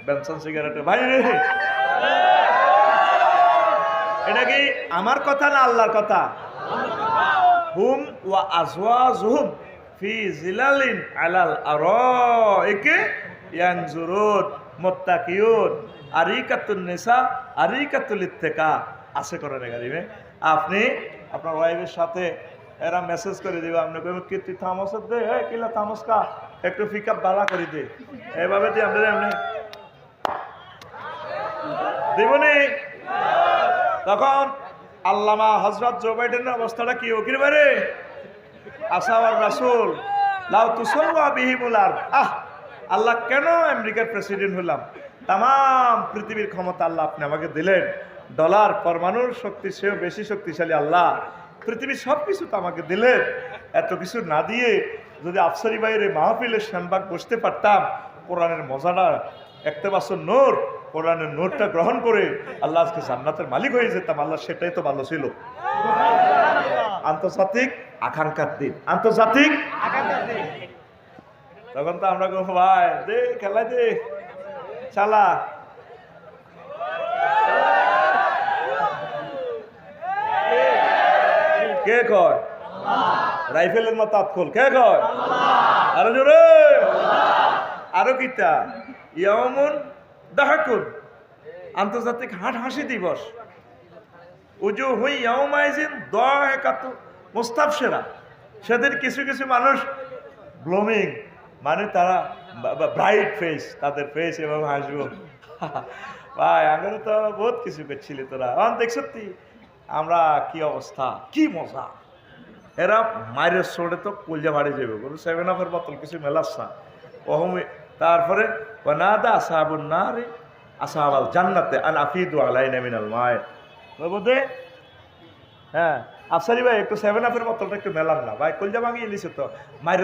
Benson সিগারেটে ভাই রে, এটা কি আমার কথা না আল্লাহর কথা? হুম ওয়া আজওয়াজুহুম ফি জিলালিন আলাল আরাইকি ইয়ানজুরুন মুত্তাকিউন আরিকাতুন নিসা আরিকাতুল ইত্তিকা আছে কোরআনে কারিমে। আপনি আপনার ওয়াইফের সাথে এরা মেসেজ করে দিবে, আপনি কইবেন কি তুই থামস দে, এ কিলা থামস কা, একটু পিকআপ বালা করে দে, এভাবে দিয়ে আমরা এমনি দিবনি। তখন আল্লামা হযরত জো বাইডেনের অবস্থাটা কি ওকির বারে আসাওয়ার রাসূল লাউ তুসাওয়া বিহিমুল আরদ। আল্লাহ কেন আমেরিকার প্রেসিডেন্ট হলাম? তাম পৃথিবীর ক্ষমতা আল্লাহ আপনি আমাকে দিলেন, ডলার পরমাণুর শক্তি সেও বেশি শক্তিশালী আল্লাহ, পৃথিবীর সব কিছু তো আমাকে দিলেন। এত কিছু না দিয়ে যদি আফসারি বাইরে মাহফিলের শানবাগ বসতে পারতাম, কোরআনের মজাটা একতেবাসন নূর, কোরআনের নূরটা গ্রহণ করে আল্লাহ আজকে জান্নাতের মালিক হয়ে যেতাম, আল্লাহ সেটাই তো ভালো ছিল। আন্তর্জাতিক আকাঙ্ক্ষার দিন, আন্তর্জাতিক তখন তো আমরা গো ভাই দে খেলা দে চালা, কে কয় রাইফেলের মতো আতখোল, কে কয় আরো জোরে, আরো কিতা ইয়াউমুন দাহাকুন আন্তর্জাতিক হাসি দিবস। উজু হুই ইয়াউমাইজিন দাহাকাতু মুস্তাবশিরা, সেদিন কিছু কিছু মানুষ ব্লুমিং মানে তারা ব্রাইট ফেস, তাদের ফেস এবং হাসবো। ভাই আমরা তো বহুত কিছু করছিলি তোরা, দেখছ আমরা কি অবস্থা, কি মজা। এরা মায়ের সোড়ে তো কলজা বাড়ি যাবে, কোনো 7 আপের বোতল কিছু মেলাচ্ছা ওহম। তারপরে নাদা আসহাবুন নারি আসহাবাল জান্নাতে আন আফিদু আলাইনা মিনাল মায়। বুঝে হ্যাঁ আফসারি ভাই একটু 7 আপের বোতলটা একটু মেলান না ভাই, কলজা ভাঙিয়ে নিছে তো মায়ের